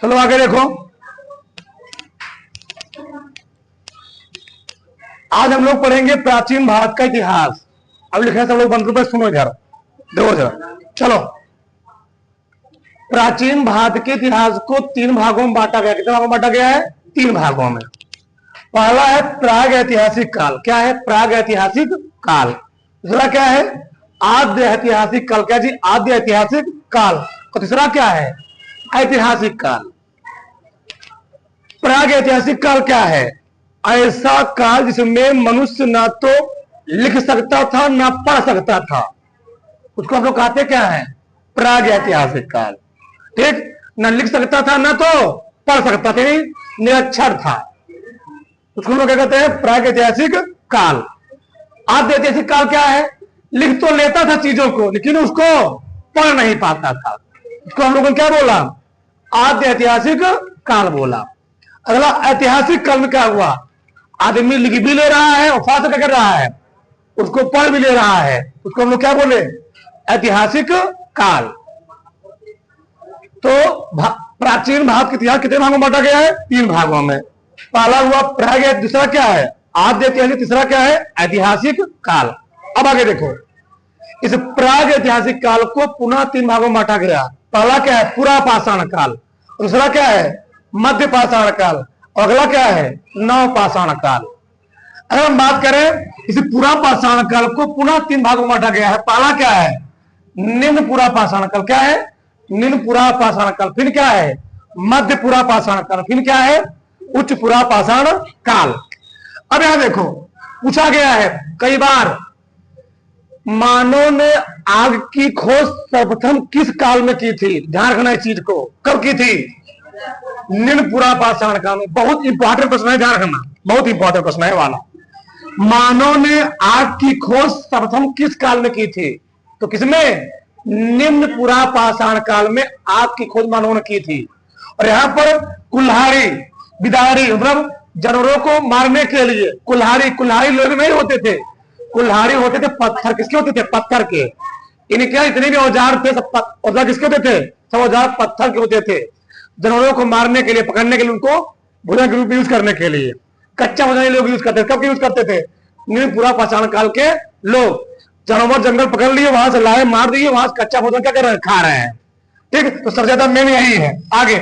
चलो आगे देखो। आज हम लोग पढ़ेंगे प्राचीन भारत का इतिहास। अब लिखे सब लोग बंद रूप सुनो इधर, देखो जरा। चलो, प्राचीन भारत के इतिहास को 3 भागों में बांटा गया। कितने भागों में बांटा गया है? 3 भागों में। पहला है प्राग ऐतिहासिक काल। क्या है? प्राग ऐतिहासिक काल। दूसरा क्या है? आद्य ऐतिहासिक काल। क्या जी? आद्य ऐतिहासिक काल। और तीसरा क्या है? ऐतिहासिक काल। प्राग ऐतिहासिक काल क्या है? ऐसा काल जिसमें मनुष्य ना तो लिख सकता था ना पढ़ सकता था, उसको हम लोग कहते क्या है? प्राग ऐतिहासिक काल। ठीक, ना लिख सकता था ना तो पढ़ सकता था, निरक्षर था, उसको हम लोग क्या कहते हैं? प्राग ऐतिहासिक काल। आद्य ऐतिहासिक काल क्या है? लिख तो लेता था चीजों को, लेकिन उसको पढ़ नहीं पाता था, उसको हम लोगों ने क्या बोला? आद्य ऐतिहासिक काल बोला। अगला ऐतिहासिक काल में क्या हुआ? आदमी लिख भी ले रहा है और साथ क्या कर रहा है? उसको पढ़ भी ले रहा है, उसको हम लोग क्या बोले? ऐतिहासिक काल। तो प्राचीन भारत के इतिहास कितने भागों में बांटा गया है? 3 भागों में। पहला हुआ प्राग, दूसरा क्या है? आद्य ऐतिहासिक, तीसरा क्या है? ऐतिहासिक काल। अब आगे देखो, इस प्राग ऐतिहासिक काल को पुनः 3 भागों में बांटा गया। पहला क्या है? पुरा पाषाण काल। दूसरा क्या है? मध्य पाषाण काल। और अगला क्या है? नव पाषाण काल। अगर हम बात करें इस पुरा पाषाण काल को पुनः 3 भागों में बांटा गया है। पहला क्या है? निम्न पुरा पाषाण काल। क्या है? निम्न पुरा पाषाण काल। फिर क्या है? मध्य पुरा पाषाण काल। फिर क्या है? उच्च पुरा पाषाण काल। अब यहां देखो, पूछा गया है कई बार, मानव ने आग की खोज सर्वप्रथम किस काल में की थी? ध्यान रखना इस चीज को, कब की थी? निम्न पुरा पाषाण काल में। बहुत इंपॉर्टेंट प्रश्न है, ध्यान रखना, बहुत इंपॉर्टेंट प्रश्न है वाला। मानव ने आग की खोज सर्वप्रथम किस काल में की थी? तो किसमें? निम्न पुरा पाषाण काल में आग की खोज मानव ने की थी। और यहां पर कुल्हाड़ी बिदारी, मतलब जानवरों को मारने के लिए कुल्हाड़ी लोग नहीं होते थे, कुल्हाड़ी होते थे पत्थर। किसके होते थे? पत्थर के। इनके इतने भी औजार थे, सब औजार किसके होते थे? सब औजार पत्थर के होते थे। जानवरों को मारने के लिए, पकड़ने के लिए, उनको भोजन के रूप में यूज करने के लिए। कच्चा भोजन लोग यूज करते थे। कब यूज करते थे? निम्न पुरा पाषाण काल के लोग जानवर जंगल पकड़ लिए, वहां से लाए, मार दिए, वहां से कच्चा भोजन क्या कर रहे हैं? खा रहे हैं। ठीक, तो सबसे ज्यादा मेन यही है। आगे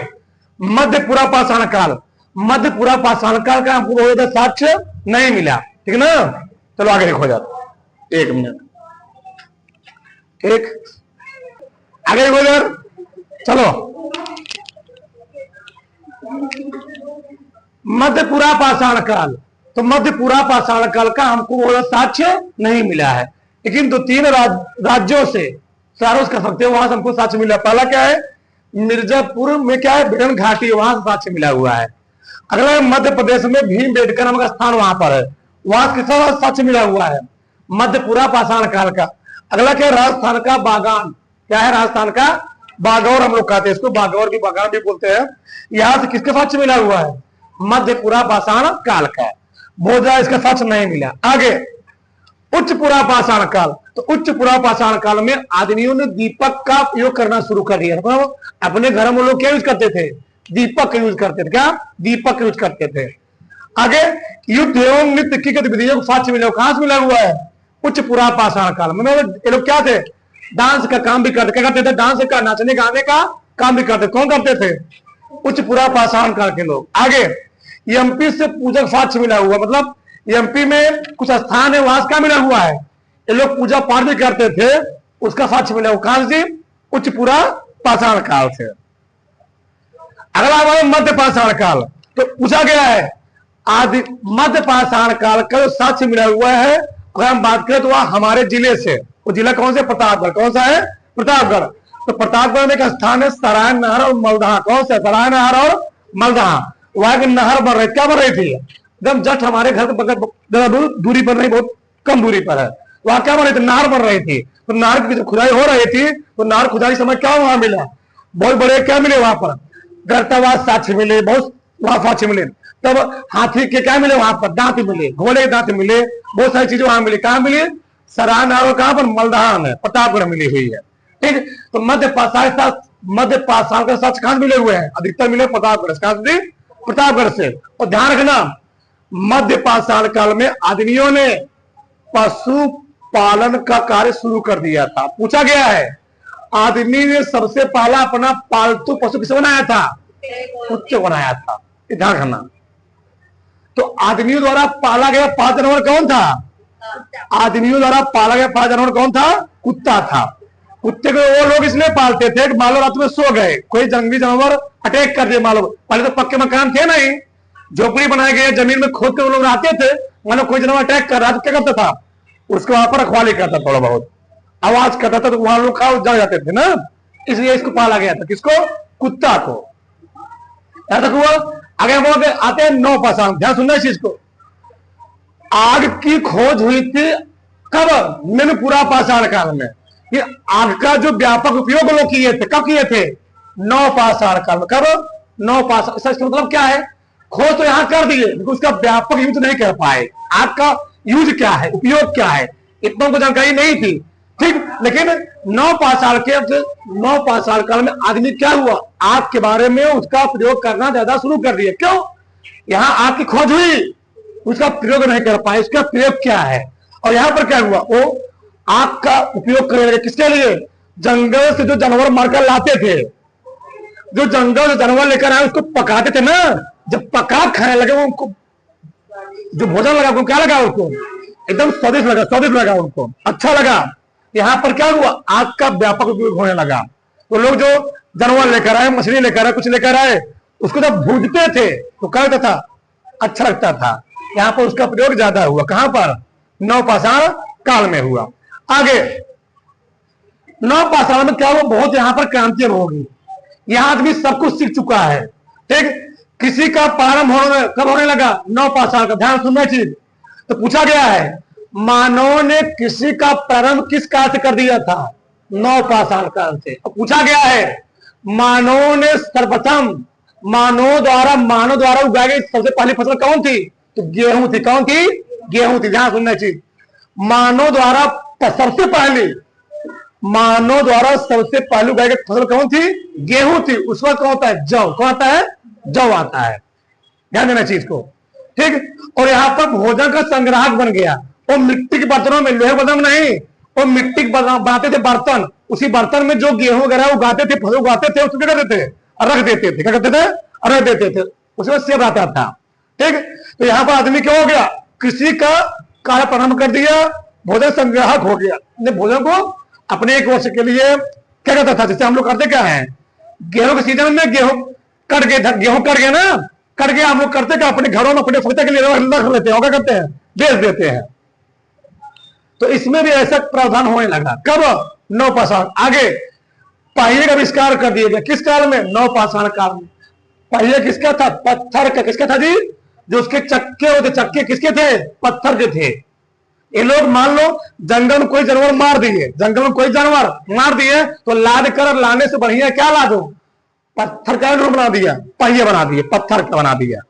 मध्य पुरा पाषाण काल। मध्य पुरा पाषाण काल का हमको बहुत ज्यादा साक्ष्य नहीं मिला, ठीक ना। चलो आगे देखो जाता, 1 मिनट, एक आगे देखो यार। चलो, मध्य पुरा पाषाण काल। तो मध्य पुरा पाषाण काल का हमको बहुत साक्ष्य नहीं मिला है, लेकिन 2-3 राज्यों से सारों कर सकते हो, वहां से हमको साक्ष्य मिला। पहला क्या है? मिर्जापुर में क्या है? भिड़न घाटी, वहां से साक्ष्य मिला हुआ है। अगला मध्य प्रदेश में भीमबेटका नामक स्थान वहां पर है, वहां किसका साक्ष्य मिला हुआ है? मध्य पुरा पाषाण काल का। अगला क्या है? राजस्थान का बागान। क्या है? राजस्थान का बागौर, हम लोग कहते हैं इसको, बागौर की बागान भी बोलते हैं। यहां से किसका साक्ष्य मिला हुआ है? मध्य पुरा पाषाण काल का। बोधा इसका साक्ष्य नहीं मिला। आगे उच्च पुरा पाषाण काल। तो उच्च पुरा पाषाण काल में आदमियों ने दीपक का उपयोग करना शुरू कर दिया। अपने घर में लोग क्या यूज करते थे? दीपक यूज करते थे। क्या? दीपक यूज करते थे। आगे युद्ध एवं नृत्य की गतिविधियों को साक्ष्य मिला, कहां से मिला हुआ है? उच्च पुरा पाषाण काल में। ये लोग क्या थे? डांस का काम भी करते। क्या करते थे? डांस का, नाचने गाने का काम भी करते। कौन करते थे? उच्च पुरा पाषाण काल के लोग। आगे एमपी से पूजक साक्ष्य मिला हुआ, मतलब एमपी में कुछ स्थान है, वहां से क्या मिला हुआ है? ये लोग पूजा पाठ भी करते थे, उसका साक्ष्य मिला हुआ। कहां से? उच्च पुरा पाषाण काल से। अगला हमारा मध्य पाषाण काल। तो पूछा गया है आदि मध्य पाषाण काल का जो साक्ष्य मिला हुआ है, अगर हम बात करें तो वह हमारे जिले से, वो जिला कौन से? प्रतापगढ़। कौन सा है? प्रतापगढ़। तो प्रतापगढ़ में एक स्थान है सराय नहर और मलदहा। कौन सा? सराय नहर और मलदहा। वहां की नहर बन रही, क्या बन रही थी? एकदम जस्ट हमारे घर के बगल दूरी पर नहीं, बहुत कम दूरी पर है। वहां क्या बन रही थी? नहर बन रही थी। तो नहर की जो खुदाई हो रही थी, तो नहर खुदाई समय क्या वहां मिला? बहुत बड़े क्या मिले वहां पर? गर्तवाद साक्ष्य मिले, बहुत वहां साक्ष्य मिले। तब हाथी के क्या मिले वहां पर? दांत मिले, घोड़े के दांत मिले, बहुत सारी चीजें वहां मिली। कहां मिली? सराय नहर, कहां पर? मलदहा में, प्रतापगढ़ मिली हुई है। ठीक, तो मध्य मध्य पाषाण का साक्ष्य कहां से मिले हुए हैं? अधिकतर मिले प्रतापगढ़ से। प्रतापगढ़ से। और ध्यान रखना, मध्य पाषाण काल में आदमियों ने पशु पालन का कार्य शुरू कर दिया था। पूछा गया है, आदमी ने सबसे पहला अपना पालतू पशु किसे बनाया था? कुत्ते बनाया था। ध्यान रखना। तो आदमियों द्वारा पाला गया पहला जानवर कौन था? आदमियों द्वारा पाला गया पहला जानवर कौन था? कुत्ता था। कुत्ते को वो लोग इसलिए पालते थे कि मान लो रात में सो गए, कोई जंगली जानवर अटैक कर दिया, मान लो पहले तो पक्के मकान थे नहीं, झोपड़ी बनाए गए, जमीन में खोद के वो लोग रहते थे, मान लो कोई जानवर अटैक कर रहा तो क्या करता था? उसको वहां पर रखवाली करता, थोड़ा बहुत आवाज करता था, तो वहां लोग खा जा जाते थे ना, इसलिए इसको पाला गया था। किसको? कुत्ता को। यहां तक हुआ। आगे बोलते आते हैं नौ पाषाण। ध्यान सुनना इस चीज को। आग की खोज हुई थी कब? निम्न पूरा पाषाण काल में। ये आग का जो व्यापक उपयोग लोग किए थे, कब किए थे? नौ पाषाण काल में। कब? नौ पाषाण। इसका मतलब क्या है? खोज तो यहां कर दिए, लेकिन उसका व्यापक यूज नहीं कर पाए। आग का यूज क्या है, उपयोग क्या है, इतना को जानकारी नहीं थी। ठीक, लेकिन नौ पाषाण काल में आदमी क्या हुआ? आग के बारे में उसका प्रयोग करना ज्यादा शुरू कर दिया। क्यों? यहां आग की खोज हुई, उसका प्रयोग नहीं कर पाए। उसका प्रयोग क्या है? और यहां पर क्या हुआ? वो आग का उपयोग करने लगे। किसके लिए? जंगल से जो जानवर मारकर लाते थे, जो जंगल से जानवर लेकर आए उसको पकाते थे ना, जब पका खाने लगे वो उनको जो भोजन लगा, उनको क्या लगा? उसको एकदम स्वादिष्ट लगा, स्वादिष्ट लगा, उनको अच्छा लगा। यहां पर क्या हुआ? आग का व्यापक उपयोग होने लगा। तो लोग जो जानवर लेकर आए, मछली लेकर आए, कुछ लेकर आए, उसको जब भूजते थे तो क्या होता था? अच्छा लगता था। यहां पर उसका प्रयोग ज्यादा हुआ। कहां पर? नौ पाषाण काल में हुआ। आगे नौ पाषाण में क्या हुआ? बहुत यहां पर क्रांति होगी। यहां आदमी सब कुछ सीख चुका है। ठीक, किसी का प्रारंभ कब होने लगा? नौ पाषाण का। ध्यान सुनना चीज। तो पूछा गया है, मानव ने कृषि का प्रारंभ किस काल से कर दिया था? नौ पाषाण काल से। पूछा गया है, मानव ने सर्वप्रथम मानव द्वारा उगाई गई सबसे पहली फसल कौन थी? तो गेहूं थी। कौन थी? गेहूं थी। ध्यान सुनना चीज। मानव द्वारा सबसे पहले उगाई गई फसल कौन थी? गेहूं थी। उसका कौन होता है? जौ। कौन आता है? जौ आता है। ध्यान देना चीज को। ठीक, और यहां पर भोजन का संग्राहक बन गया। वो मिट्टी के बर्तनों में, लोहे बर्तन नहीं, वो मिट्टी के बनाते थे बर्तन। उसी बर्तन में जो गेहूं वगैरह उगाते थे, फसल उगाते थे, उसको क्या करते थे? रख देते थे। क्या करते थे? रख देते थे। उसमें सेब आता था। ठीक, तो यहां पर आदमी क्या हो गया? कृषि का कार्य प्रारंभ कर दिया, भोजन संग्राहक हो गया। भोजन को अपने एक वर्ष के लिए क्या करता था? जैसे हम लोग करते क्या है, गेहूं के सीजन में गेहूं कट गए ना, कट गया, हम लोग करते क्या? अपने घरों में अपने फलते के लिए रख लेते हैं, क्या करते हैं? बेच देते हैं। तो इसमें भी ऐसा प्रावधान होने लगा। कब? नौ पाषाण। आगे पहिए का आविष्कार कर दिया गया। किस काल में? नौ पाषाण काल में। पहिए किसका था? पत्थर का। किसका था जी? जो उसके चक्के होते, चक्के किसके थे? पत्थर के थे। ये लोग मान लो जंगल में कोई जानवर मार दिए, तो लाद कर लाने से बढ़िया क्या ला दो? पत्थर का बना दिया, पहिए बना दिए, पत्थर का बना दिया।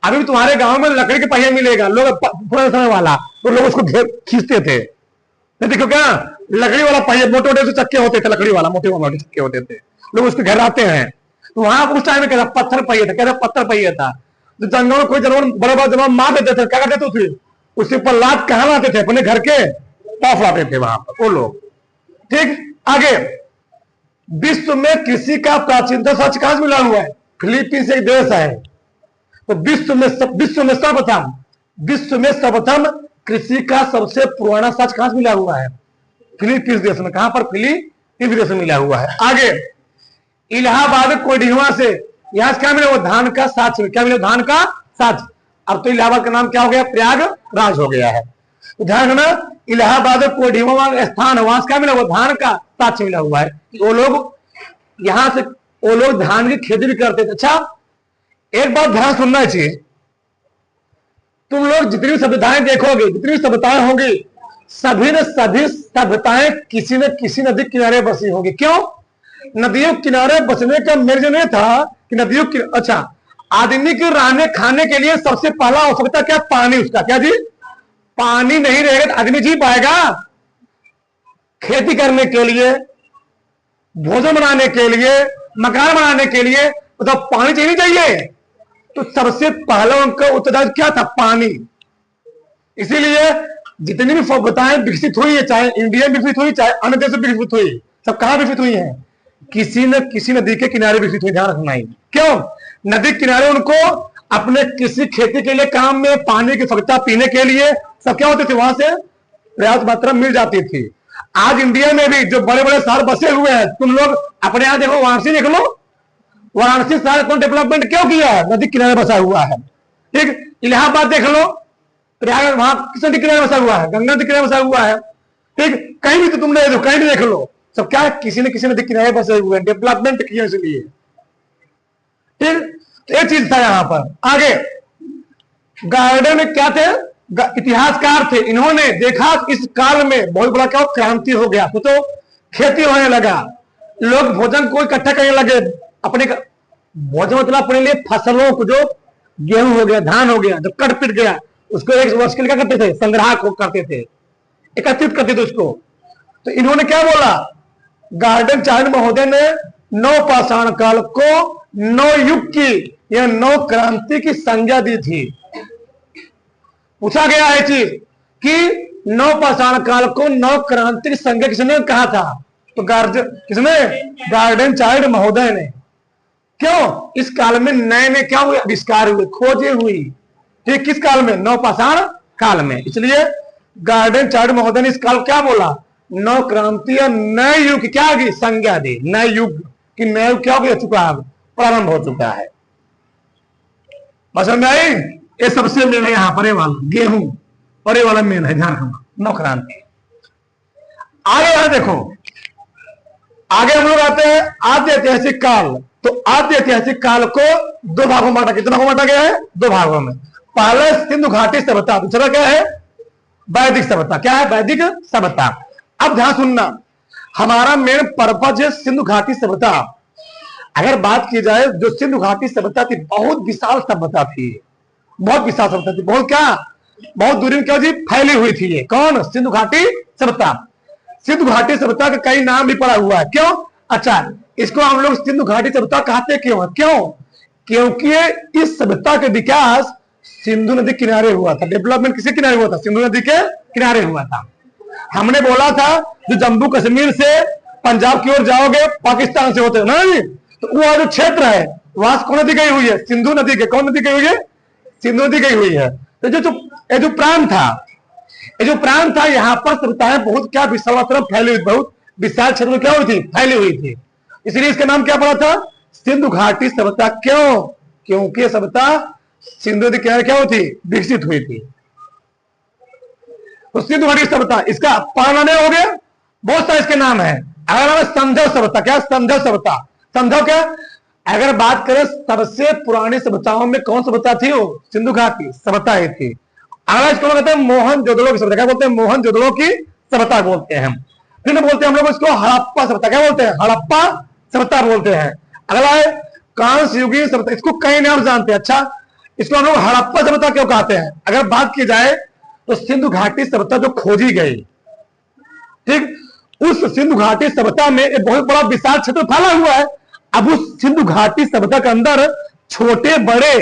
अभी भी तुम्हारे गांव में लकड़ी के पहिए मिलेगा, लोग पुराने समय वाला, तो लोग उसको खींचते थे। देखो क्या, लकड़ी वाला पहिए, मोटे मोटे चक्के होते थे, लकड़ी वाला मोटे मोटे चक्के होते थे, लोग उसको घेराते हैं। तो वहां उस टाइम में कहता पत्थर पहिए था, कहते पत्थर पहिए था। तो जंगल में कोई जानवर बड़ा बड़ा जानवर मार देते थे, क्या करते थे? उसके ऊपर लाद कहां लाते थे? अपने घर के पास लाते थे वहां पर वो लोग। ठीक, आगे विश्व में कृषि का प्राचीनतम साक्ष्य कहां से मिला हुआ है? फिलीपींस एक देश है। तो विश्व में सर्वप्रथम कृषि का सबसे पुराना साक्ष्य कहां से मिला हुआ है? फिलीपींस देश में। कहां पर? फिलीपींस देश में मिला हुआ है। आगे इलाहाबाद कोडिहवा से, यहां से क्या मिला? वो धान का साक्ष्य। क्या मिला? धान का साक्ष्य। अब तो इलाहाबाद का नाम क्या हो गया? प्रयागराज हो गया है। तो ध्यान रखना, इलाहाबाद कोडिहवा स्थान, वहां से क्या मिला? वो धान का साक्ष्य मिला हुआ है। वो लोग यहां से वो लोग धान की खेती भी करते थे। अच्छा, एक बात ध्यान सुनना चाहिए, तुम लोग जितनी सभ्यताएं देखोगे, जितनी सभ्यताएं होंगी, सभी सभ्यताएं किसी न किसी नदी किनारे बसी होगी। क्यों? नदियों किनारे बसने का मेरे नहीं था कि नदियों की, अच्छा, आदमी के रहने खाने के लिए सबसे पहला आवश्यकता क्या? पानी। उसका क्या जी? पानी नहीं रहेगा तो आदमी जी पाएगा? खेती करने के लिए, भोजन बनाने के लिए, मकान बनाने के लिए तो पानी चाहिए चाहिए, तो सबसे पहला उनका उत्तरदायित्व क्या था? पानी। इसीलिए जितनी भी सभ्यताएं विकसित हुई है, चाहे इंडिया में विकसित हुई, चाहे अन्य देश में विकसित हुई, सब कहां विकसित हुई है? किसी न किसी नदी के किनारे विकसित हुई। ध्यान रखना ही। क्यों? नदी किनारे उनको अपने किसी खेती के लिए काम में पानी की आवश्यकता, पीने के लिए सब क्या होते थे, वहां से पर्याप्त मात्रा मिल जाती थी। आज इंडिया में भी जो बड़े बड़े शहर बसे हुए हैं, तुम लोग अपने यहां देखो, वाराणसी देख लो, वाराणसी शहर को डेवलपमेंट क्यों किया है? नदी किनारे बसा हुआ है। ठीक, इलाहाबाद देख लो, प्रयागराज वहां किस नदी किनारे बसा हुआ है? गंगा नदी किनारे बसा हुआ है। ठीक, कहीं भी तो तुमने कहीं भी देख लो, सब क्या है? किसी न किसी नदी किनारे बसे हुए हैं, डेवलपमेंट किया इसलिए। ठीक, ये चीज था यहां पर। आगे गार्डन में क्या थे? इतिहासकार थे, इन्होंने देखा इस काल में बहुत बड़ा क्या क्रांति हो गया, तो खेती होने लगा, लोग भोजन को इकट्ठा करने लगे। अपने भोजन मतलब अपने लिए फसलों को, जो गेहूं हो गया, धान हो गया, जो कट पिट गया, उसको एक वर्ष के लिए क्या करते थे? संग्रह को करते थे, एकत्रित करते थे उसको। तो इन्होंने क्या बोला? गार्डन चार्ल्स महोदय ने नवपाषाण काल को नव युग की या नव क्रांति की संज्ञा दी थी। पूछा गया है चीज कि नवपाषाण काल को नव क्रांति की संज्ञा किसने कहा था? तो किसने? गार्डन चाइल्ड महोदय ने। क्यों? इस काल में नए नए क्या हुए? आविष्कार हुए, खोजें हुई। ठीक, किस काल में? नवपाषाण काल में। इसलिए गार्डन चाइल्ड महोदय ने इस काल क्या बोला? नव क्रांति या नए युग की क्या की संज्ञा दी। नए युग की, नए युग क्या हो चुका है? प्रारंभ हो चुका है। समझ में आई? ये सबसे मेन है यहां पर, ये वाला गेहूं और ये वाला मेन है, ध्यान रखना, नव क्रांति। आगे यहां देखो, आगे हम लोग आते हैं आद्य ऐतिहासिक काल। तो आद्य ऐतिहासिक काल को दो भागों में बांटा। कितना बांटा गया है? दो भागों में। पहले सिंधु घाटी सभ्यता, दूसरा क्या है? वैदिक सभ्यता। क्या है? वैदिक सभ्यता। अब ध्यान सुनना, हमारा मेन पर्पज है सिंधु घाटी सभ्यता। अगर बात की जाए, जो सिंधु घाटी सभ्यता थी, बहुत विशाल सभ्यता थी, बहुत विशाल सभ्यता थी, बहुत क्या, बहुत दूरी में क्या थी? फैली हुई थी। ये कौन? सिंधु घाटी सभ्यता। सिंधु घाटी सभ्यता का कई नाम भी पड़ा हुआ है। क्यों? अच्छा, इसको हम लोग सिंधु घाटी सभ्यता कहते क्यों है? क्यों? क्योंकि इस सभ्यता का विकास सिंधु नदी किनारे हुआ था। डेवलपमेंट किसके किनारे हुआ था? सिंधु नदी के किनारे हुआ था। हमने बोला था जो जम्मू कश्मीर से पंजाब की ओर जाओगे, पाकिस्तान से होते हो ना जी, तो वह जो क्षेत्र है, वहां कौन नदी गई हुई है? सिंधु नदी के। कौन नदी गई हुई है? सिंधु नदी गई हुई है। तो जो प्रांत था, ये जो प्रांत था, यहाँ पर सभ्यताएं बहुत क्या विशाल मात्रा फैली हुई, बहुत विशाल क्षेत्र में क्या हुई थी? फैली हुई थी। इसलिए इसका नाम क्या पड़ा था? सिंधु घाटी सभ्यता। क्यों? क्योंकि सभ्यता सिंधु नदी किनारे क्या हुई थी? विकसित हुई थी। तो सिंधु घाटी सभ्यता, इसका पालन हो गया, बहुत सारे इसके नाम है। अगर संधव सभ्यता, क्या? संधव सभ्यता। संधव क्या? अगर बात करें सबसे पुरानी सभ्यताओं में कौन सभ्यता थी? वो सिंधु घाटी सभ्यता ही थी। अगला इसको कहते हैं मोहनजोदड़ो की सभ्यता। क्या बोलते हैं? मोहनजोदड़ो की सभ्यता बोलते हैं हम। फिर बोलते हैं हम लोग इसको हड़प्पा सभ्यता। क्या बोलते हैं? हड़प्पा सभ्यता बोलते हैं। अगला है कांस्य युगीन सभ्यता। इसको कई नाम जानते हैं। अच्छा, इसको हम लोग हड़प्पा सभ्यता क्यों कहते हैं? अगर बात की जाए तो सिंधु घाटी सभ्यता जो खोजी गई, ठीक, उस सिंधु घाटी सभ्यता में एक बहुत बड़ा विशाल क्षेत्र फैला हुआ है। अब उस सिंधु घाटी सभ्यता के अंदर छोटे बड़े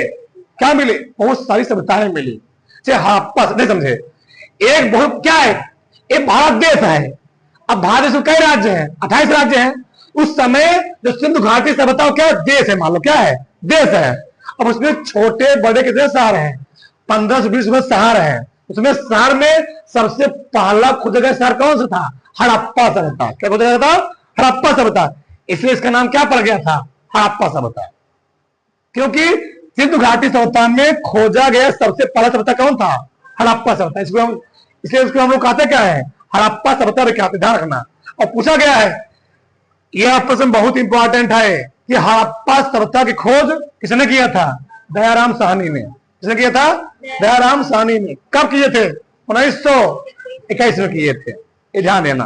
क्या मिले? बहुत सारी सभ्यताएं मिली। हड़प्पा नहीं समझे, एक बहुत क्या है, एक भारत देश है। अब भारत देश में कई राज्य हैं? 28 राज्य हैं। उस समय जो सिंधु घाटी सभ्यता क्या देश है? मान लो क्या है? देश है। अब उसमें छोटे बड़े कितने शहर हैं? 15 से 20 में शहर है। उसमें शहर में सबसे पहला खोजा गया शहर कौन सा था? हड़प्पा सभ्यता। क्या खोजा गया था? हड़प्पा सभ्यता। इसलिए इसका नाम क्या पड़ गया था? हड़प्पा सभ्यता। क्योंकि सिंधु घाटी सभ्यता में खोजा गया सबसे पहला सभ्यता कौन था? हड़प्पा सभ्यता। इसलिए इसको हम लोग कहते क्या है? हड़प्पा सभ्यता कहते। ध्यान रखना। और पूछा गया है, यह प्रश्न बहुत इंपॉर्टेंट है कि हड़प्पा सभ्यता की खोज किसने किया था? दयाराम साहनी ने। किसने किया था? दयाराम साहनी ने। कब किए थे? 1921 में किए थे। ये ध्यान देना।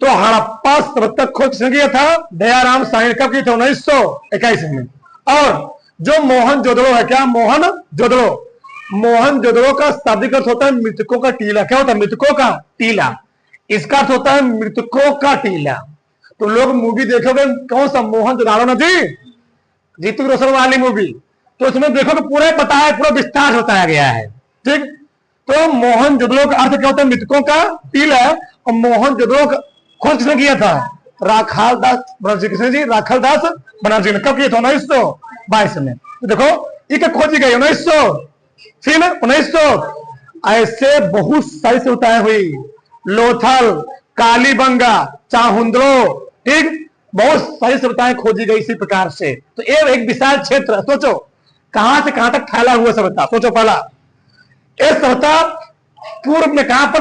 तो हड़प्पा सभ्यता खोज किसने किया था? दयाराम साहनी। कब किए थे? 1921 में। और जो मोहनजोदड़ो है, क्या? मोहनजोदड़ो। मोहनजोदड़ो का शाब्दिक अर्थ होता है मृतकों का टीला। क्या होता है? मृतकों का टीला। इसका अर्थ होता है मृतकों का टीला। तो लोग मूवी देखोगे कौन सा, मोहनजोदड़ो नदी, ऋतिक रोशन वाली मूवी, तो उसमें देखो कि पूरा बताया, पूरा विस्तार से बताया गया है। ठीक, तो मोहनजोदड़ो का अर्थ क्या होता है? मृतकों का तिल है। और मोहनजोदड़ो का खोज किसने किया था? राखालदास बनर्जी। किसने जी? राखालदास बनर्जी ने। कब किया था? 1922 में। तो देखो ये खोजी गई 1900, फिर 1900। ऐसे बहुत सारी सभ्यताएं हुई, लोथल, कालीबंगा, चाहुंद्रो, ठीक, बहुत सारी सभ्यताएं खोजी गई इसी प्रकार से। तो ये एक विशाल क्षेत्र, सोचो कहां से कहां तक फैला हुआ सभ्यता। सोचो पहला ये सभ्यता पूर्व में, कहां पर?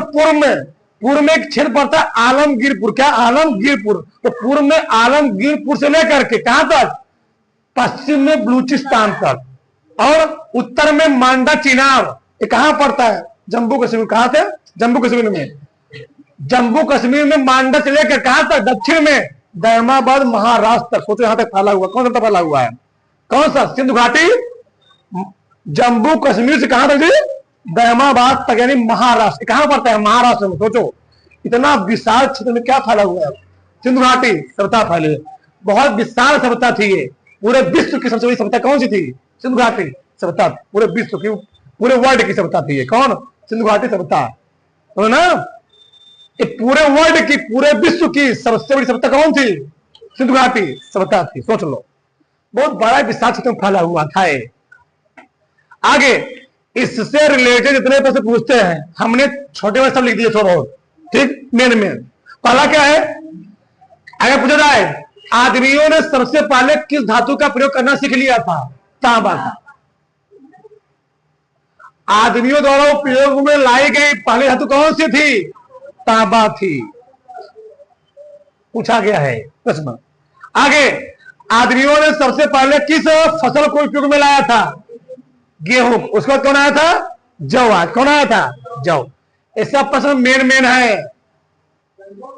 पूर्व में एक क्षेत्र पड़ता है आलमगीरपुर। क्या? आलमगीरपुर। तो पूर्व में आलमगीरपुर से लेकर के कहां तक? पश्चिम में बलूचिस्तान तक, और उत्तर में मांडा चिनाब। ये कहां पड़ता है? जम्मू कश्मीर। कहां थे? जम्मू कश्मीर में। जम्मू कश्मीर में मांडा से लेकर कहां तक? दक्षिण में दयमाबाद महाराष्ट्र तक। सोचो यहां तक फैला हुआ। कौन सा फैला हुआ है? कौन सा? सिंधु घाटी। जम्मू कश्मीर से कहां तक जी? दयमाबाद तक, यानी महाराष्ट्र। कहां पड़ता है? महाराष्ट्र में। सोचो इतना विशाल क्षेत्र में क्या फैला हुआ है? सिंधु घाटी सभ्यता फैली, बहुत विशाल सभ्यता थी ये। पूरे विश्व की सबसे बड़ी सभ्यता कौन सी थी? सिंधु घाटी सभ्यता। पूरे विश्व की, पूरे वर्ल्ड की सभ्यता थी ये। कौन? सिंधु घाटी सभ्यता, तो ना ये पूरे वर्ल्ड की, पूरे विश्व की सबसे बड़ी सभ्यता कौन थी? सिंधु घाटी सभ्यता थी। सोच लो बहुत बड़ा विशाल क्षेत्र में फैला हुआ था ये। आगे इससे रिलेटेड इतने पैसे पूछते हैं, हमने छोटे में सब लिख दिए थोड़ा बहुत। ठीक, मेन पहला क्या है? अगर पूछा जाए आदमियों ने सबसे पहले किस धातु का प्रयोग करना सीख लिया था? तांबा था। आदमियों द्वारा उपयोग में लाई गई पहली धातु कौन सी थी? तांबा थी। पूछा गया है प्रश्न। आगे आदमियों ने सबसे पहले किस फसल को उपयोग में लाया था? गेहूं। उसके बाद कौन आया था? जौ। कौन आया था? जौ। ऐसा प्रश्न मेन है।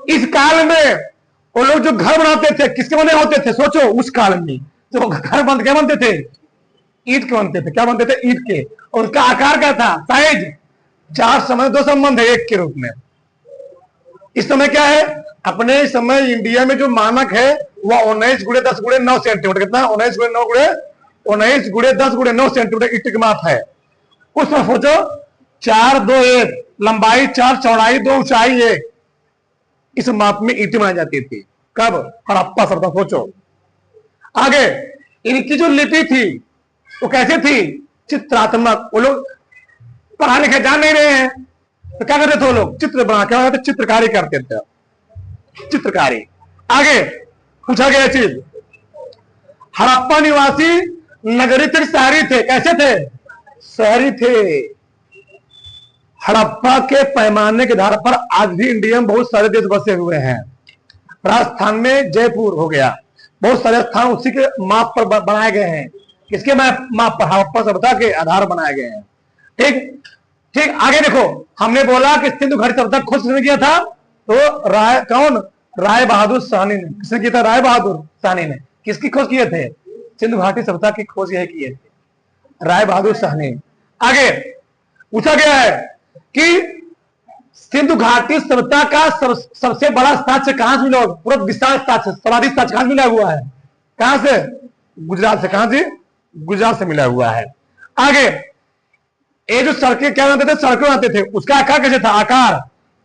इस काल में वो लोग जो घर बनाते थे किसके बने होते थे? सोचो उस काल में जो घर बनते, क्या बनते थे? ईंट के बनते थे। क्या बनते थे? ईंट के। और उसका आकार क्या था? साइज। 4 संबंध, 2 संबंध है 1 के रूप में। इस समय क्या है? अपने समय इंडिया में जो मानक है वह 19 × 10 × 9 सेंटीमीटर। कितना? 19 × 9 19 × 10 × 9 सेंटीमीटर ईंट की माप है। उसमें सोचो 4, 2, 1 लंबाई 4, चौड़ाई 2, ऊंचाई 1, इस माप में ईंटें बनाई जाती थी। कब? हड़प्पा सभ्यता। सोचो आगे इनकी जो लिपि थी वो कैसे थी? चित्रात्मक। वो लोग पढ़ा लिखा जान नहीं रहे हैं तो क्या करते थे? वो लोग चित्र बना, क्या करते? चित्रकारी करते थे। चित्रकारी। आगे पूछा गया चीज, हड़प्पा निवासी नगरीय थे, शहरी थे? कैसे थे? शहरी थे। हड़प्पा के पैमाने के आधार पर आज भी इंडिया में बहुत सारे देश बसे हुए हैं। राजस्थान में जयपुर हो गया, बहुत सारे स्थान उसी के माप पर बनाए गए हैं। किसके माप पर? हड़प्पा सभ्यता के आधार बनाए गए हैं। ठीक ठीक। आगे देखो, हमने बोला कि सिंधु घाटी सभ्यता खोज किसने किया था? तो राय बहादुर साहनी ने। किसने किया था? राय बहादुर साहनी ने। किसकी खोज किए थे? सिंधु घाटी सभ्यता की खोज यह किए थे राय बहादुर साहनी। आगे पूछा गया है कि सिंधु घाटी सभ्यता का सबसे बड़ा साक्ष्य कहां से मिला? पूरा विशाल साक्ष्य, समाधि साक्ष्य कहां से मिला हुआ है? कहां से? गुजरात से। कहां से? गुजरात से मिला हुआ है। आगे ये जो सड़कें क्या बनाते थे? सड़कें बनाते थे, उसका आकार कैसे था? आकार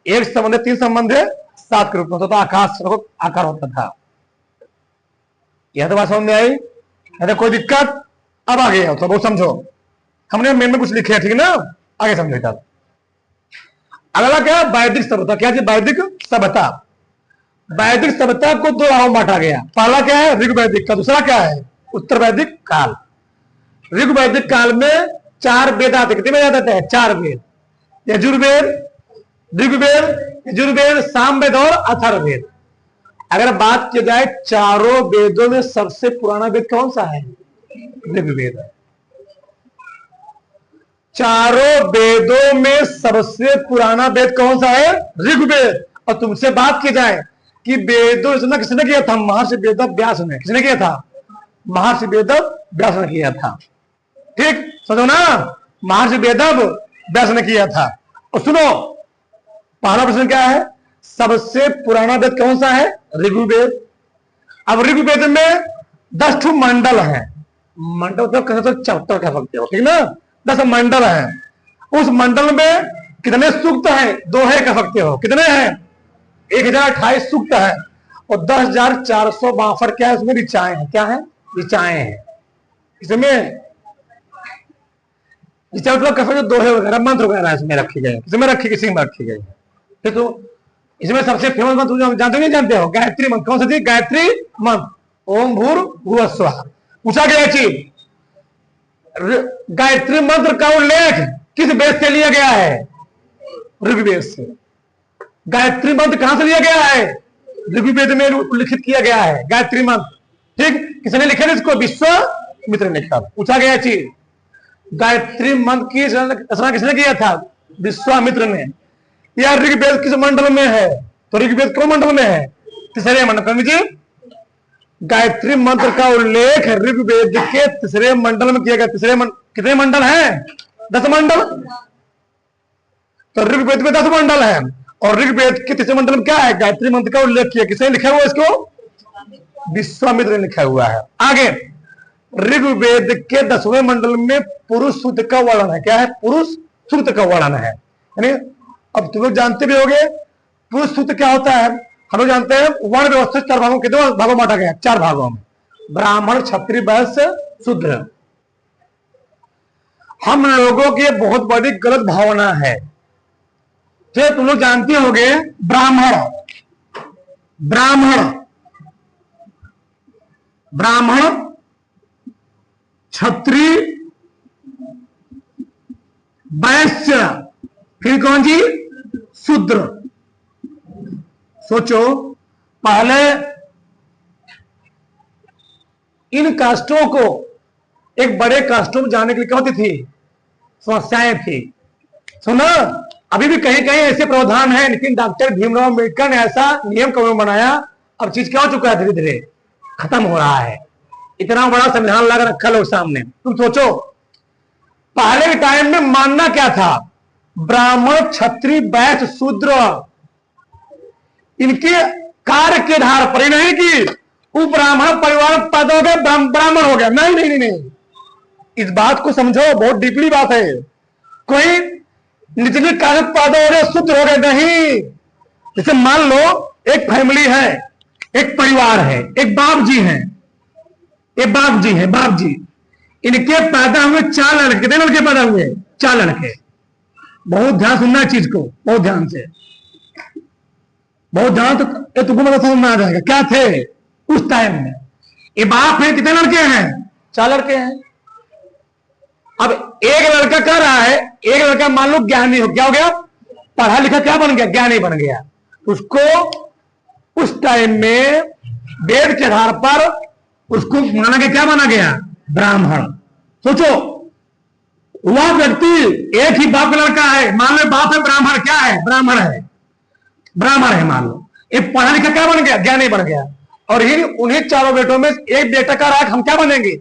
1 संबंध 3 संबंध 7 के रूप में होता था। आकार होता था। यह तो बात समझ में आई? अरे कोई दिक्कत? अब आगे आओ, तो समझो। हमने मेन में कुछ लिखे है, ठीक है ना? आगे समझो। अगला क्या? वैदिक सभ्यता। क्या जी? वैदिक सभ्यता। वैदिक सभ्यता को 2 भागों में बांटा गया। पहला क्या है? ऋग्वैदिक का। दूसरा क्या है? उत्तर वैदिक काल। ऋग्वैदिक काल में 4 वेद आते। कितने वेद आते हैं? 4 वेद। यजुर्वेद, ऋग्वेद, यजुर्वेद, सामवेद और अथर्ववेद। अगर बात की जाए चारों वेदों में सबसे पुराना वेद कौन सा है? ऋग्वेद है। चारों वेदों में सबसे पुराना वेद कौन सा है? ऋग्वेद। और तुमसे बात की जाए कि वेदों रचना किसने किया था? महर्षि वेद व्यास ने। किसने किया था? महर्षि वेद व्यास ने किया था। ठीक, समझो ना? महर्षि वेद व्यास ने किया था। और सुनो, पहला प्रश्न क्या है? सबसे पुराना वेद कौन सा है? ऋग्वेद। अब ऋग्वेद में 10 मंडल है। मंडल तो कहते तो चैप्टर कह सकते हो, ठीक ना? 10 मंडल है। उस मंडल में कितने सूक्त है? दोहे कह सकते हो। कितने हैं? 1028 सूक्त है और 10,462 क्या है उसमें? ऋचाएं हैं। क्या है? ऋचाएं हैं। इसमें मतलब कह सकते दोहे वगैरह मंत्र वगैरह इसमें रखी गए। किसी में रखी गई है। तो इसमें सबसे फेमस मंत्र जानते हो नहीं जानते हो? गायत्री मंत्र। कौन सा थी? गायत्री मंत्र। ओम भूर्भुवः स्वः। पूछा गया चीज, गायत्री मंत्र का उल्लेख किस वेद से लिया गया है? ऋग्वेद से। गायत्री मंत्र कहां से लिया गया है? ऋग्वेद में उल्लिखित किया गया है गायत्री मंत्र। ठीक, किसने लिखा? इसको विश्वामित्र ने लिखा। पूछा गया चीज, गायत्री मंत्र की रचना किसने किया था? विश्वामित्र ने। या ऋग्वेद किस मंडल में है? तो ऋग्वेद कौन मंडल में है? तीसरे मंडल में। गायत्री मंत्र का उल्लेख ऋग्वेद के तीसरे मंडल में किया गया। कितने मंडल हैं? 10 मंडल। तो ऋग्वेद में 10 मंडल है और ऋग्वेद के तीसरे मंडल में क्या है? गायत्री मंत्र का उल्लेख किया। किसने लिखा हुआ इसको? विश्वामित्र ने लिखा हुआ है। आगे ऋग्वेद के 10वें मंडल में पुरुष सूक्त का वर्णन है। क्या है? पुरुष सूक्त का वर्णन है। यानी अब तुम लोग जानते भी होंगे पुरुष सूक्त क्या होता है। हम लोग जानते हैं वर्ण व्यवस्थित 4 भागों, कितने भागों में बांटा गया? 4 भागों में। ब्राह्मण, क्षत्रिय, वैश्य, शूद्र। हम लोगों की बहुत बड़ी गलत भावना है। तो तुम लोग जानते होंगे ब्राह्मण ब्राह्मण ब्राह्मण, क्षत्रिय, वैश्य, फिर कौन जी? शूद्र। सोचो, पहले इन कास्टों को एक बड़े कास्टों में जाने के लिए क्या होती थी? समस्याएं थी। सुना, अभी भी कहीं कहीं ऐसे प्रावधान है, लेकिन डॉक्टर भीमराव अम्बेडकर ने ऐसा नियम कानून बनाया। अब चीज क्या हो चुका है? धीरे धीरे खत्म हो रहा है। इतना बड़ा संविधान लगा रखा लोग सामने। तुम सोचो, पहले के टाइम में मानना क्या था? ब्राह्मण, क्षत्रिय, वैश्य, शूद्र, इनके कार्य के आधार पर, नहीं कि वो ब्राह्मण परिवार पैदा हो गया ब्राह्मण हो गया। नहीं नहीं नहीं, इस बात को समझो, बहुत डीपली बात है। कोई निचले कार्य पैदा हो गया शूद्र हो गए, नहीं। जैसे मान लो एक फैमिली है, एक परिवार है, एक बाप जी हैं, एक बाप जी, इनके पैदा हुए 4 लड़के। कितने लड़के पैदा हुए? 4 लड़के। बहुत ध्यान सुनना चीज को, बहुत ध्यान से, बहुत ध्यान। तो तुमको मतलब समझ में आ जाएगा क्या थे उस टाइम में। ये बाप है, कितने लड़के हैं? 4 लड़के हैं। अब एक लड़का कह रहा है, एक लड़का मान लो ज्ञानी हो, क्या हो गया? पढ़ा लिखा क्या बन गया? ज्ञानी बन गया। उसको उस टाइम में वेद के आधार पर उसको माना गया, क्या माना गया? ब्राह्मण। सोचो, वह व्यक्ति एक ही बाप का लड़का है, मान लो बाप है ब्राह्मण, क्या है? ब्राह्मण है, ब्राह्मण है मान लो। एक पढ़ा लिखा क्या बन गया? ज्ञानी बन गया। और उन्हीं 4 बेटों में एक बेटा का राख हम क्या बनेंगे?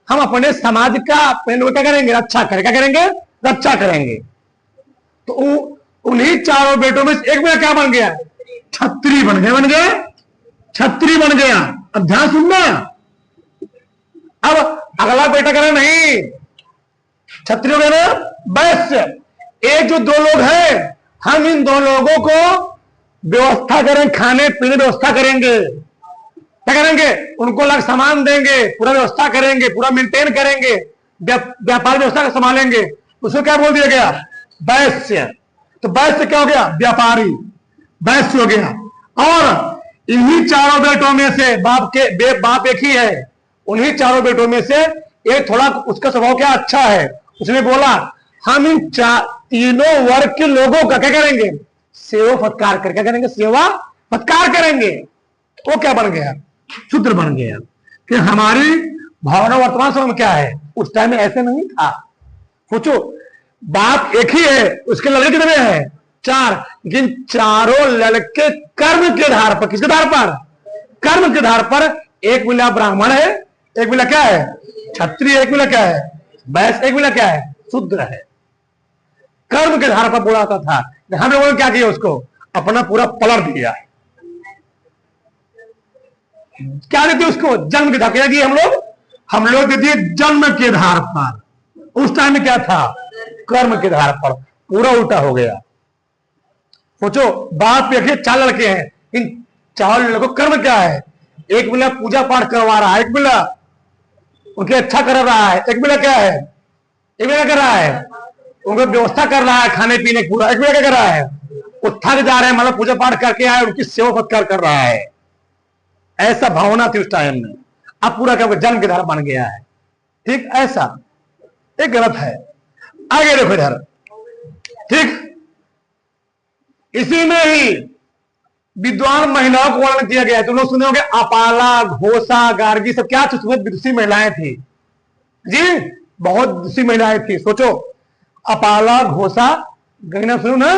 हम अपने समाज का, अपने लोग क्या करेंगे? रक्षा करेंगे। क्या करेंगे? रक्षा करेंगे। तो उन्हीं 4 बेटों में एक बेटा क्या बन गया? क्षत्रिय बन गया, क्षत्रिय बन गया। अब ध्यान सुनना, अब अगला बेटा करें नहीं, क्षत्रिय हो गया ना, वैश्य। एक जो 2 लोग हैं, हम इन 2 लोगों को व्यवस्था करें, खाने पीने व्यवस्था करेंगे। क्या करेंगे? उनको अलग सामान देंगे, पूरा व्यवस्था करेंगे, पूरा मेंटेन करेंगे, व्यापार व्यवस्था संभालेंगे। उसको क्या बोल दिया गया? वैश्य। तो वैश्य क्या हो गया? व्यापारी, वैश्य हो गया। और इन्हीं 4 बेटों में से बाप एक ही है, उन्हीं 4 बेटों में से एक थोड़ा उसका स्वभाव क्या अच्छा है, उसने बोला हम इन 3 वर्ग के लोगों का क्या करेंगे? सेवा सत्कार कर, क्या करेंगे? सेवा सत्कार करेंगे। वो क्या बन गया? शूद्र बन गया। कि हमारी भावना वर्तमान समय में क्या है? उस टाइम में ऐसे नहीं था। सोचो, बाप एक ही है, उसके लड़के कितने हैं? 4, लेकिन चारों लड़के कर्म के आधार पर, किसके आधार पर? कर्म के आधार पर। एक मिला ब्राह्मण है, एक मिला क्या है? क्षत्रिय, एक मिला क्या है? वैश्य, एक मिला क्या है? शूद्र है। कर्म के आधार पर बोला था। हम लोगों ने क्या किया? उसको अपना पूरा पलट दिया। क्या देते उसको? जन्म के आधार। दिए हम लोग दे दिए जन्म के आधार पर। उस टाइम में क्या था? कर्म के आधार पर। पूरा उल्टा हो गया। सोचो, बाप देखिए 4 लड़के हैं, इन 4 लड़कों कर्म क्या है? एक बेला पूजा पाठ करवा रहा है, एक बेला उनके अच्छा कर रहा है, एक बेला क्या है? एक बेला कर रहा है उनको व्यवस्था कर रहा है खाने पीने की पूरा। एक बेला क्या कर रहा है? वो थक जा रहे हैं, मतलब पूजा पाठ करके आए, उनकी सेवा सत्कार कर रहा है। ऐसा भावना थी उस टाइम में। अब पूरा क्या जन्म के धारा बन गया है। ठीक, ऐसा एक गलत है। आगे देखो इधर। ठीक, इसी में ही विद्वान महिलाओं को वर्णन किया गया है। तुम लोग सुने होंगे अपाला, घोषा, गार्गी, सब क्या थी? विदुषी महिलाएं थी जी, बहुत विदुषी महिलाएं थी। सोचो, अपाला, घोषा, गहना, सुनो ना।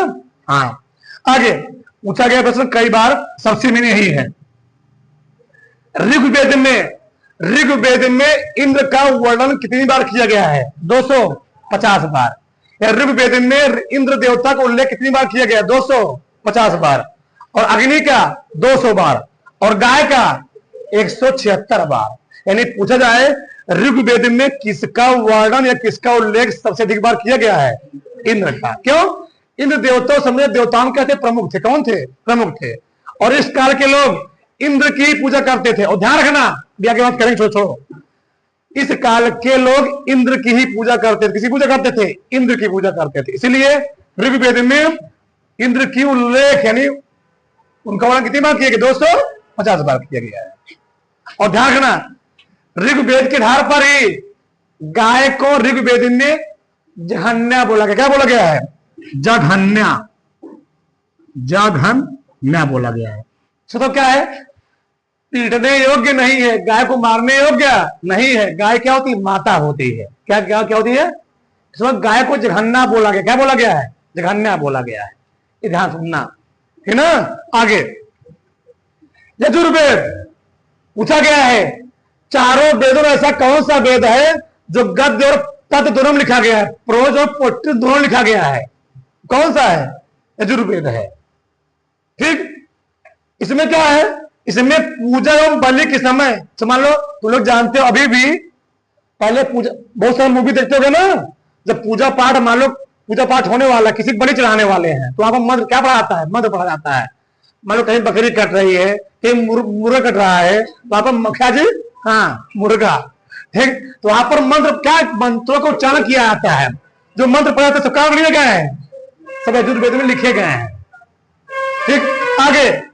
हाँ, आगे पूछा गया प्रश्न कई बार, सबसे में यही है। ऋग्वेद में इंद्र का वर्णन कितनी बार किया गया है? 250 बार। ऋग्वेद में इंद्र देवता का उल्लेख कितनी बार किया गया? 250 बार। और अग्नि का 200 बार और गाय का 176 बार। यानी पूछा जाए ऋग्वेद में किसका वर्णन या किसका उल्लेख सबसे अधिक बार किया गया है? इंद्र का। क्यों? इंद्र देवता समय देवताओं के प्रमुख थे। कौन थे? प्रमुख थे। और इस काल के लोग इंद्र की पूजा करते थे। और ध्यान रखना, ब्याह की बात करेंगे, छोड़ो। इस काल के लोग इंद्र की ही पूजा करते थे। किसी पूजा करते थे? इंद्र की पूजा करते थे। इसलिए ऋग्वेद में इंद्र की उल्लेख यानी उनका वर्णन कितनी बार किया गया? 250 बार किया गया है। और ध्यान रखना, ऋग्वेद के आधार पर ही गाय को ऋग्वेद में जघन्या बोला गया। क्या बोला गया है? जघन्या, जघन्या बोला गया है। तो क्या है? पीटने योग्य नहीं है, गाय को मारने योग्य नहीं है। गाय क्या होती है? माता होती है। क्या क्या क्या होती है? इसमें गाय को जघन्या बोला गया। क्या बोला गया है? जघन्या बोला गया है। ध्यान सुनना है ना। आगे यजुर्वेद पूछा गया है, चारों वेदों में ऐसा कौन सा वेद है जो गद्य और पद्य दोनों में लिखा गया है? प्रोज और पोस्ट दोनों लिखा गया है। कौन सा है? यजुर्वेद है। ठीक, इसमें क्या है? इसमें पूजा एवं बलि के समय, मान लो तुम लोग जानते हो अभी भी पहले पूजा, बहुत सारे मूवी देखते होगे ना, जब पूजा पाठ मान लो पूजा पाठ होने वाला, किसी को बलि चढ़ाने वाले हैं, तो वहां पर मंत्र क्या पढ़ा जाता है? मंत्र पढ़ा जाता है। मान लो कहीं बकरी कट रही है, कहीं मुर्गा कट रहा है, वहां पर मुखिया जी, हाँ मुर्गा, ठीक, तो वहां पर मंत्र क्या, मंत्रों को उच्चारण किया जाता है। जो मंत्र पढ़ा जाता है सब कहां लिखे गए हैं? सब यजुर्वेद में लिखे गए हैं। ठीक, आगे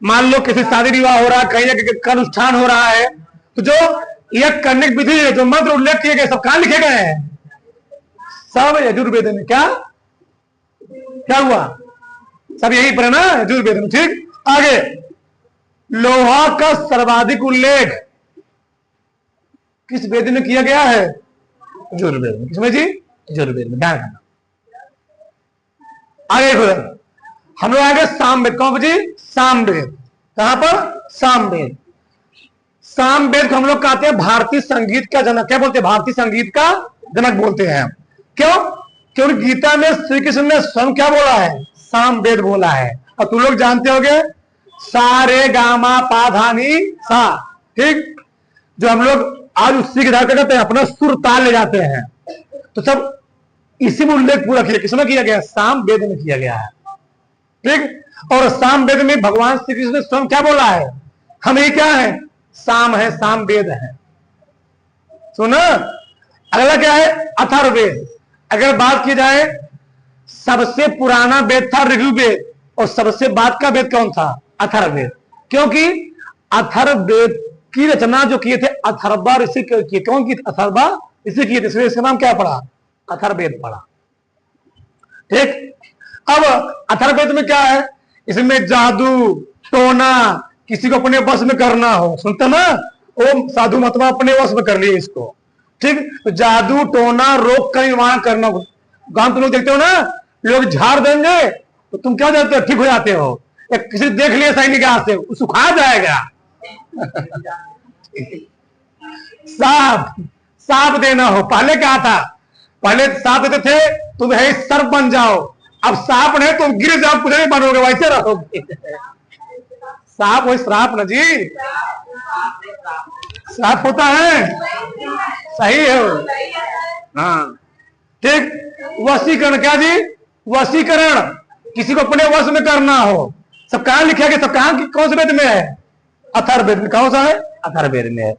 मान लो किसी शादी विवाह हो रहा है, कहीं का अनुष्ठान हो रहा है, तो जो यह करने की विधि है, जो मंत्र उल्लेख किए गए, सब कहां लिखे गए हैं? सब यजुर्वेद में। क्या क्या हुआ? सब यही पर है ना, यजुर्वेद में। ठीक, आगे लोहा का सर्वाधिक उल्लेख किस वेद में किया गया है? यजुर्वेद में। किसमें जी? यजुर्वेद में। ध्यान रखना। आगे हम लोग आगे सामवेद। कौन जी? सामवेद। कहां पर? सामवेद। सामवेद को हम लोग कहते हैं भारतीय संगीत का जनक। क्या बोलते हैं? भारतीय संगीत का जनक बोलते हैं। क्यों? क्योंकि गीता में श्री कृष्ण ने स्वयं क्या बोला है? सामवेद बोला है। और तुम लोग जानते होंगे सारे गामा पाधानी सा, ठीक, जो हम लोग आज उसी के आधार करते हैं, अपना सुर ताल ले जाते हैं, तो सब इसी में उल्लेख पूरा किया। किसमें किया गया? सामवेद में किया गया है। ठीक, और सामवेद में भगवान श्री कृष्ण ने स्वयं क्या बोला है? हम ही क्या है? साम है, सामवेद है। सुना। अगला क्या है? अथर्ववेद। अगर बात की जाए, सबसे पुराना वेद था ऋग्वेद, और सबसे बाद का वेद कौन था? अथर्ववेद। क्योंकि अथर्ववेद की रचना जो किए थे अथर्वा ऋषि किए। कौन की? अथर्वा ऋषि किए थे, इसलिए इसका नाम क्या पड़ा? अथर्ववेद पड़ा। ठीक, अब अथर्ववेद में क्या है? इसमें जादू टोना, किसी को अपने वश में करना हो, सुनते ना, ओम साधु महात्मा अपने वश में कर लिए इसको। ठीक, तो जादू टोना रोग का निवारण करना। गांव तुम लोग देखते हो ना, लोग झाड़ देंगे तो तुम क्या जाते हो? ठीक हो जाते हो। एक किसी देख लिए सही निगाह से, सुखा जाएगा। साफ देना हो, पहले क्या था? पहले साफ देते थे तुम है सर्प बन जाओ, अब सांप नहीं तुम गिर जाओ कुछ नहीं बनोगे, वैसे रहोगे। सांप वही श्राप न जी, श्राप होता है, सही है वो। हाँ ठीक। वशीकरण क्या जी? वशीकरण किसी को अपने वश में करना हो। सब कहां लिखा गया? सब कहां, कौन से वेद में है? अथर्ववेद में। कौन सा है? अथर्ववेद में है।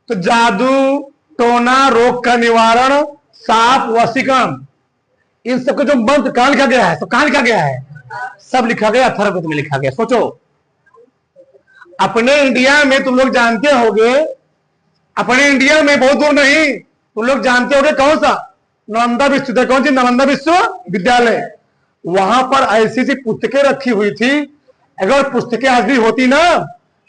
तो जादू, टोना, रोग का निवारण, सांप, वशीकरण, इन सबको जो मंत्र कहां लिखा गया है? सब कहां लिखा गया है? सब लिखा गया अथर्ववेद में लिखा गया। सोचो अपने इंडिया में तुम लोग जानते होगे, अपने इंडिया में बहुत दूर नहीं, तुम लोग जानते होगे कौन सा? नालंदा विश्वविद्यालय। कौन सी? नालंदा विश्वविद्यालय। वहां पर ऐसी सी पुस्तकें रखी हुई थी, अगर पुस्तकें आज भी होती ना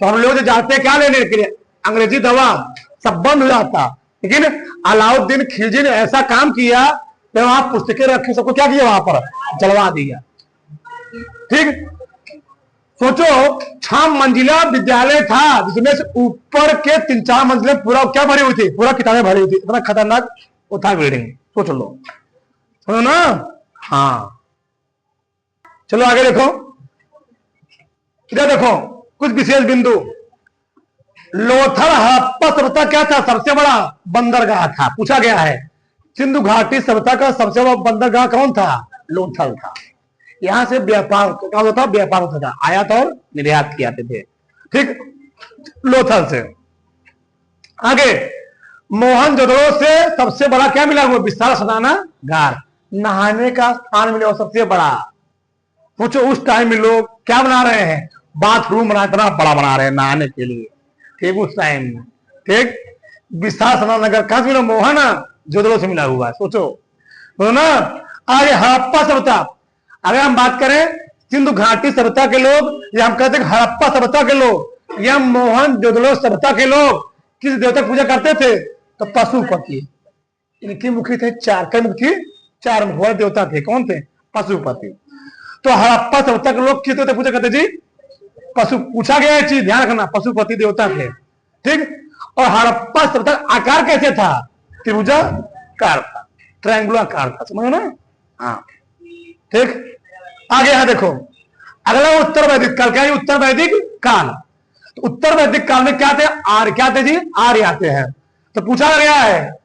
तो हम लोग जाते क्या लेने के लिए? अंग्रेजी दवा, सब बंद हो जाता। लेकिन अलाउद्दीन खिलजी ने ऐसा काम किया कि वहां पुस्तकें रखी, सबको क्या किया? वहां पर जलवा दिया। ठीक। सोचो 6 मंजिला विद्यालय था, जिसमें से ऊपर के 3-4 मंजिलें पूरा क्या भरी हुई थी? पूरा किताबें भरी हुई थी। इतना खतरनाक वो था बिल्डिंग। सोच लो, सुनो ना। हाँ चलो आगे देखो, इधर देखो कुछ विशेष बिंदु। लोथल हड़प्पा सभ्यता क्या था? सबसे बड़ा बंदरगाह था। पूछा गया है सिंधु घाटी सभ्यता का सबसे बड़ा बंदरगाह कौन था? लोथल था। यहां से व्यापार क्या होता था? व्यापार होता था, आयात और निर्यात किए जाते थे। ठीक, लोथल से। आगे मोहनजोदड़ो से सबसे बड़ा क्या मिला हुआ? विशाल स्नानागार, नहाने का स्थान मिला सबसे बड़ा। सोचो उस टाइम में लोग क्या बना रहे हैं? बाथरूम बना, इतना बड़ा बना रहे हैं नहाने के लिए। ठीक, उस टाइम में। ठीक, विशाल स्नानागार कहां से मिला? मोहनजोदड़ो से मिला हुआ है। सोचो तो ना। आगे हड़प्पा सभ्यता, अगर हम बात करें सिंधु घाटी सभ्यता के लोग, या हम कहते हैं हड़प्पा सभ्यता के लोग, या मोहनजोदड़ो सभ्यता के लोग किस देवता की पूजा करते थे? तो पशुपति। इनके मुखी थे 4, कई मुखी? 4 मुख वाले देवता थे। कौन थे? पशुपति। तो हड़प्पा सभ्यता के लोग किस देवता पूजा करते जी? पशु। पूछा गया है चीज ध्यान रखना, पशुपति देवता थे। ठीक। और हड़प्पा सभ्यता आकार कैसे था? त्रिभुजाकार था, ट्रायंगुलर था, समझ ना। हाँ ठीक। आगे यहां देखो, अगला उत्तर वैदिक काल। क्या है? उत्तर वैदिक काल। तो उत्तर वैदिक काल में क्या थे? आर्य। क्या थे जी? आर्य आते हैं। तो पूछा गया है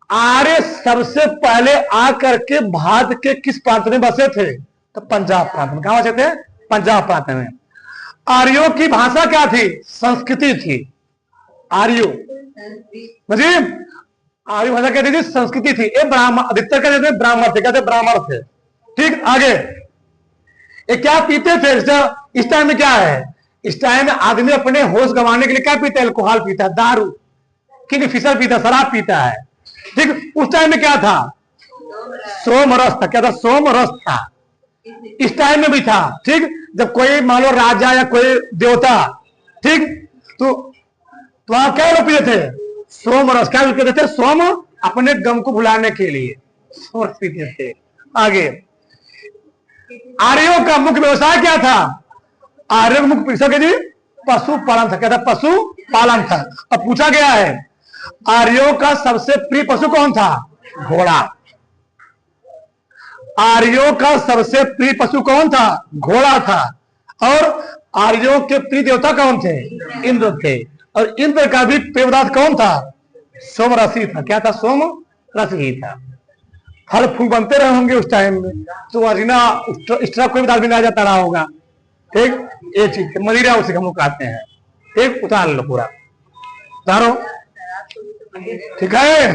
आर्य सबसे पहले आकर के भारत के किस प्रांत में बसे थे? तो पंजाब प्रांत में। कहां बसे थे? पंजाब प्रांत में। आर्यों की भाषा क्या थी? संस्कृति थी। आर्यों आर्य भाषा क्या थी? संस्कृति थी। ये ब्राह्मण, अधिकतर क्या थे? ब्राह्मण थे। क्या थे? ब्राह्मण थे। ठीक। आगे ये क्या पीते थे इस टाइम में? क्या है इस टाइम में? आदमी अपने होश गंवाने के लिए क्या पीता है? अल्कोहल पीता है, दारू, किंगफिशर पीता, शराब पीता है। ठीक। उस टाइम में क्या था? सोमरस था। क्या था? सोमरस था। इस टाइम में भी था। ठीक। जब कोई मान लो राजा या कोई देवता, ठीक, तो वहां क्या लोग पीते थे? सोमरस। क्या पीते थे? सोम, अपने गम को भुलाने के लिए सोमरस पीते थे। आगे आर्यों का मुख्य व्यवसाय क्या था? आर्यों का मुख्य व्यवसाय जी पशुपालन था। क्या था? पशुपालन था। अब पूछा गया है आर्यों का सबसे प्रिय पशु कौन था? घोड़ा। आर्यों का सबसे प्रिय पशु कौन था? घोड़ा था। और आर्यों के प्रिय देवता कौन थे? इंद्र थे। और इंद्र का भी प्रिय पदार्थ कौन था? सोमरसी था। क्या था? सोमरस ही था। फल फूल बनते रहे होंगे उस टाइम में, तो अरिना एक्स्ट्रा कोई भी ना जाता रहा होगा। ठीक, ये चीज मदिरा उसे हम लोग कहते हैं। ठीक, उतार लो पूरा, उतारो। ठीक है।